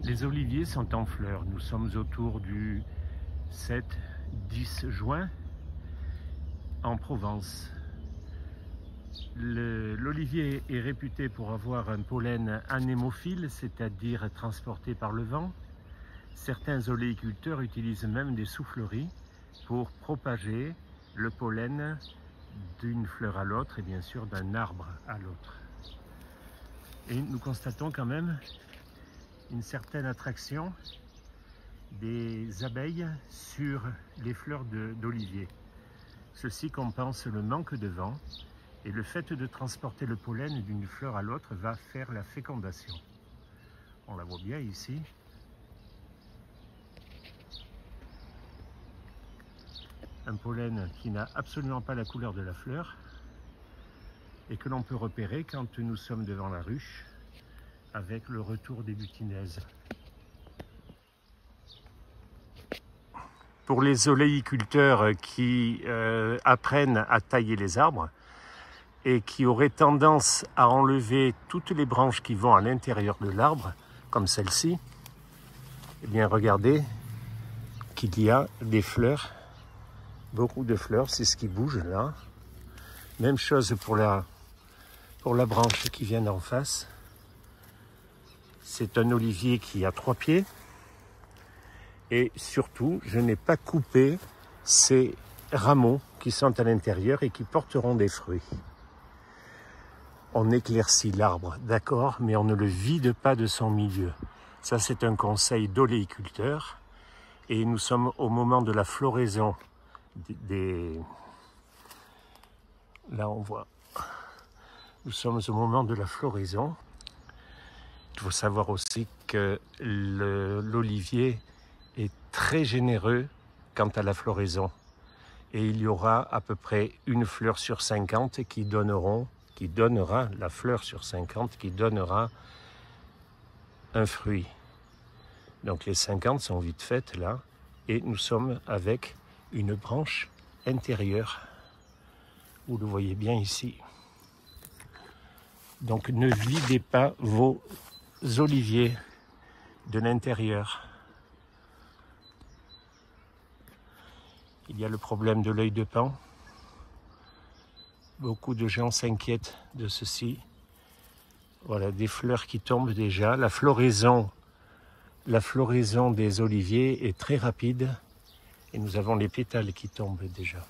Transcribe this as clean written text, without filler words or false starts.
Les oliviers sont en fleurs. Nous sommes autour du 7-10 juin en Provence. L'olivier est réputé pour avoir un pollen anémophile, c'est-à-dire transporté par le vent. Certains oléiculteurs utilisent même des souffleries pour propager le pollen d'une fleur à l'autre et bien sûr d'un arbre à l'autre. Et nous constatons quand même une certaine attraction des abeilles sur les fleurs d'olivier. Ceci compense le manque de vent et le fait de transporter le pollen d'une fleur à l'autre va faire la fécondation. On la voit bien ici. Un pollen qui n'a absolument pas la couleur de la fleur et que l'on peut repérer quand nous sommes devant la ruche avec le retour des butinaises. Pour les oléiculteurs qui apprennent à tailler les arbres et qui auraient tendance à enlever toutes les branches qui vont à l'intérieur de l'arbre, comme celle-ci, eh bien regardez qu'il y a des fleurs, beaucoup de fleurs, c'est ce qui bouge là. Même chose pour la branche qui vient d'en face. C'est un olivier qui a 3 pieds. Et surtout, je n'ai pas coupé ces rameaux qui sont à l'intérieur et qui porteront des fruits. On éclaircit l'arbre, d'accord, mais on ne le vide pas de son milieu. Ça, c'est un conseil d'oléiculteur. Et nous sommes au moment de la floraison des... Là, on voit. Nous sommes au moment de la floraison. Il faut savoir aussi que l'olivier est très généreux quant à la floraison. Et il y aura à peu près une fleur sur 50 qui donnera, la fleur sur 50 qui donnera un fruit. Donc les 50 sont vite faites là. Et nous sommes avec une branche intérieure. Vous le voyez bien ici. Donc ne videz pas vos oliviers de l'intérieur. Il y a le problème de l'œil de paon. Beaucoup de gens s'inquiètent de ceci. Voilà, des fleurs qui tombent déjà. La floraison des oliviers est très rapide et nous avons les pétales qui tombent déjà.